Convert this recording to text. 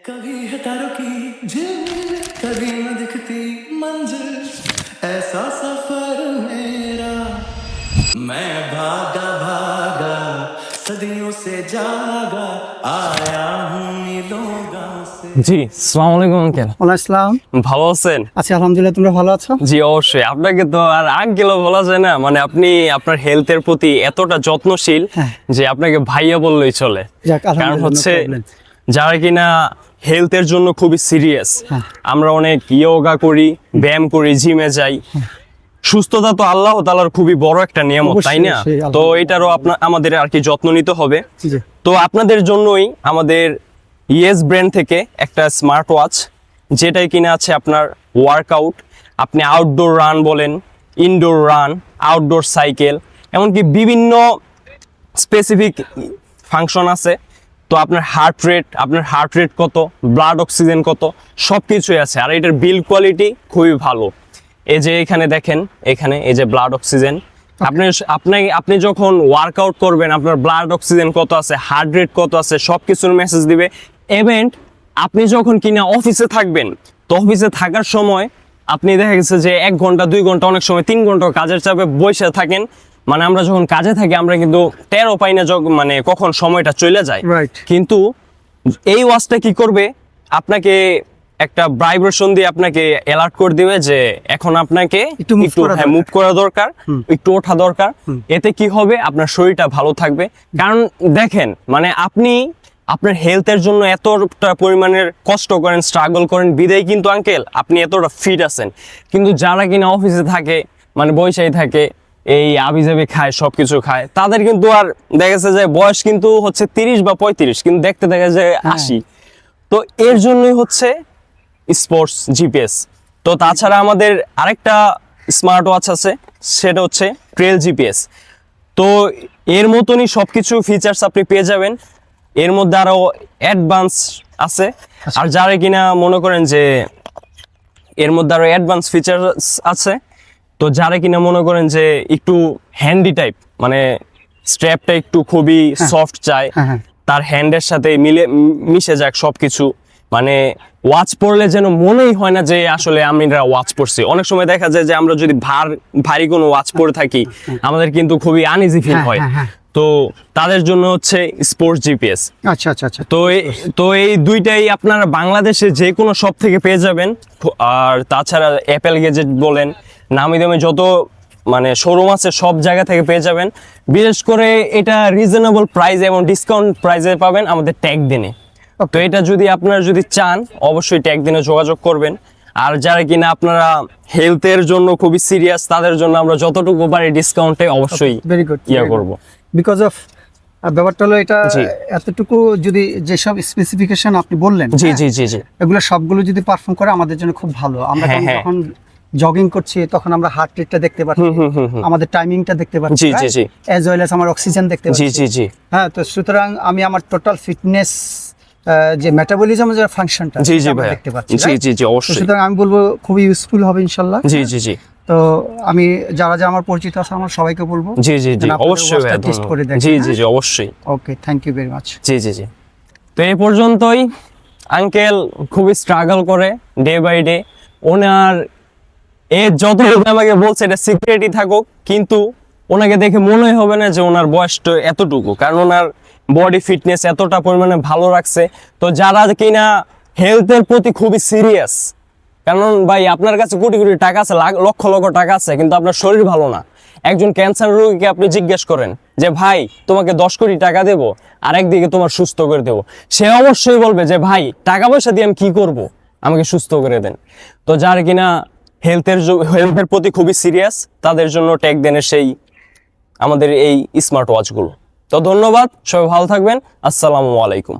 कभी है तारों की झिलमिल, कभी न दिखती मंजिल, ऐसा सफर मेरा मैं भागा भागा सदियों से जागा आया हूँ नीलों गांव से। জি আসসালামু আলাইকুম আঙ্কেল। ওয়ালাইকুম আসসালাম। ভালো আছেন? আছি আলহামদুলিল্লাহ, তোমরা ভালো আছো? জি অবশ্যই। আপনাকে তো আর আঙ্কেলও বলা যায় না, মানে আপনি আপনার হেলথের প্রতি এতটা যত্নশীল যে আপনাকে ভাইয়া বললেই চলে। যাক, কারণ আলহামদুলিল্লাহ, হচ্ছে no problem। যারা কিনা হেলথের জন্য খুবই সিরিয়াস, আমরা অনেক ইয়োগা করি, ব্যায়াম করি, জিমে যাই। সুস্থতা তো আল্লাহ তাআলার খুবই বড় একটা নিয়ামত, তাই না? অবশ্যই, তো এটারও আমাদের আর কি যত্ন নিতে হবে। জি। তো আপনাদের জন্যই আমাদের ইয়েস ব্র্যান্ড থেকে একটা স্মার্ট ওয়াচ, যেটাই কিনা আছে আপনার ওয়ার্কআউট, আপনি আউটডোর রান বলেন, ইনডোর রান, আউটডোর সাইকেল, এমনকি বিভিন্ন স্পেসিফিক ফাংশন আছে। তো আপনার হার্ট রেট কত, ব্লাড অক্সিজেন কত, সব কিছুই আছে। আর এটার বিল্ড কোয়ালিটি খুবই ভালো। এই যে এখানে দেখেন, এখানে এই যে ব্লাড অক্সিজেন, আপনি যখন ওয়ার্কআউট করবেন আপনার ব্লাড অক্সিজেন কত আছে, হার্ট রেট কত আছে, সব কিছুর মেসেজ দিবে। ইভেন আপনি যখন কিনা অফিসে থাকবেন, তো অফিসে থাকার সময় আপনি দেখা গেছে যে 1 ঘন্টা 2 ঘন্টা, অনেক সময় 3 ঘন্টা কাজের চাপে বসে থাকেন। মানে আমরা যখন কাজে থাকি আমরা কিন্তু টেরও পাই না মানে কখন সময়টা চলে যায়। কিন্তু এই ওয়াচটা কি করবে, আপনাকে একটা ভাইব্রেশন দিয়ে আপনাকে অ্যালার্ট করে দিবে যে এখন আপনাকে একটু মুভ করা দরকার, একটু ওঠা দরকার। এতে কি হবে, আপনার শরীরটা ভালো থাকবে। কারণ দেখেন, মানে আপনি আপনার হেলথের জন্য এতটা পরিমাণের কষ্ট করেন, স্ট্রাগল করেন, বিদায় কিন্তু আঙ্কেল আপনি এতটা ফিট আছেন। কিন্তু যারা কিনা অফিসে থাকে, মানে বৈশাই থাকে, এই আবিজাবি খায়, সবকিছু খায়, তাদের কিন্তু আর দেখা যাচ্ছে যে বয়স কিন্তু হচ্ছে 30 বা 35, কিন্তু দেখতে দেখা যায় 80। তো এর জন্যই হচ্ছে স্পোর্টস জিপিএস। তো তাছাড়া আমাদের আরেকটা স্মার্ট ওয়াচ আছে, সেটা হচ্ছে ট্রেল জিপিএস। তো এর মতনই সবকিছু ফিচার্স আপনি পেয়ে যাবেন। এর মধ্যে আরো অ্যাডভান্স আছে। আর যারা কিনা মনে করেন যে এর মধ্যে আরো অ্যাডভান্স ফিচার্স আছে, তো যারা কিনা মনে করেন যে একটু হ্যান্ডি টাইপ, মানে স্ট্র্যাপটা একটু খুবই সফট চায়, তার হ্যান্ডের সাথে মিশে যাক সবকিছু, মানে ওয়াচ পরলে যেন মনেই হয় না যে আসলে আমরা ওয়াচ পরছি। অনেক সময় দেখা যায় যে আমরা যদি ভারী কোনো ওয়াচ পরে থাকি, আমাদের কিন্তু খুবই আনইজি ফিল হয়। তো তাদের জন্য হচ্ছে স্পোর্টস জিপিএস। আচ্ছা আচ্ছা আচ্ছা। তো এই দুইটাই আপনারা বাংলাদেশে যে কোনো শপ থেকে পেয়ে যাবেন। আর তাছাড়া অ্যাপেল গ্যাজেট বলেন, নামি দামি যত মানে শোরুম আছে সব জায়গা থেকে পেয়ে যাবেন। বিশেষ করে এটা রিজনেবল প্রাইস এবং ডিসকাউন্ট প্রাইসে পাবেন আমাদের ট্যাগ দিনে। তো এটা যদি আপনারা চান, অবশ্যই ট্যাগ দিনে যোগাযোগ করবেন। আর যারা কিনা আপনারা হেলথের জন্য খুবই সিরিয়াস, তাদের জন্য আমরা যতটুকু পারি ডিসকাউন্টে অবশ্যই করব। বিকজ অফ ব্যাপারটা হলো এটা এতটুকু, যদি যেসব স্পেসিফিকেশন আপনি বললেন, জি জি জি জি, এগুলো সবগুলো যদি পারফর্ম করে আমাদের জন্য খুব ভালো। আমরা যখন জগিং করছি তখন আমরা হার্ট রেটটা দেখতে পাচ্ছি, আমাদের টাইমিংটা দেখতে পাচ্ছি, জি জি জি, অ্যাজ ওয়েল অ্যাজ আমার অক্সিজেন দেখতে পাচ্ছি। জি জি জি, হ্যাঁ। তো সুতরাং আমি আমার টোটাল ফিটনেস, যে মেটাবলিজমের যে ফাংশনটা, জি জি ভাই দেখতে পাচ্ছি। জি জি জি, অবশ্যই। সুতরাং আমি বলবো খুবই ইউজফুল হবে ইনশাআল্লাহ। জি জি জি। তো আমি যারা আমার পরিচিত আছে আমার সবাইকে বলবো জি জি জি, অবশ্যই ভাই, টেস্ট করে দেখেন। জি জি জি, অবশ্যই। ওকে, থ্যাংক ইউ ভেরি মাচ। জি জি জি। তো এই পর্যন্তই। আঙ্কেল খুবই স্ট্রাগল করে ডে বাই ডে। ওনার যতটুকু আমাকে বলছে এটা সিক্রেটই থাকুক, কিন্তু ওনাকে দেখে মনেই হবে না যে ওনার বয়সটা এতটুকু, কারণ ওনার বডি ফিটনেস এতটা পরিমাণে ভালো রাখছে। তো যারা কিনা হেলথের প্রতি খুবই সিরিয়াস, কারণ ভাই আপনার কাছে কোটি কোটি টাকা আছে, লক্ষ লক্ষ টাকা আছে, কিন্তু আপনার শরীর ভালো না। একজন ক্যান্সার রোগীকে আপনি জিজ্ঞেস করেন যে ভাই তোমাকে 10 কোটি টাকা দেবো আর একদিকে তোমার সুস্থ করে দেবো, সে অবশ্যই বলবে যে ভাই টাকা পয়সা দিয়ে আমি কি করব, আমাকে সুস্থ করে দেন। তো যারা কিনা হেলথের প্রতি খুবই সিরিয়াস, তাদের জন্য ট্যাগ দেনের সেই আমাদের এই স্মার্ট ওয়াচগুলো। তো ধন্যবাদ, সবাই ভালো থাকবেন। আসসালামু আলাইকুম।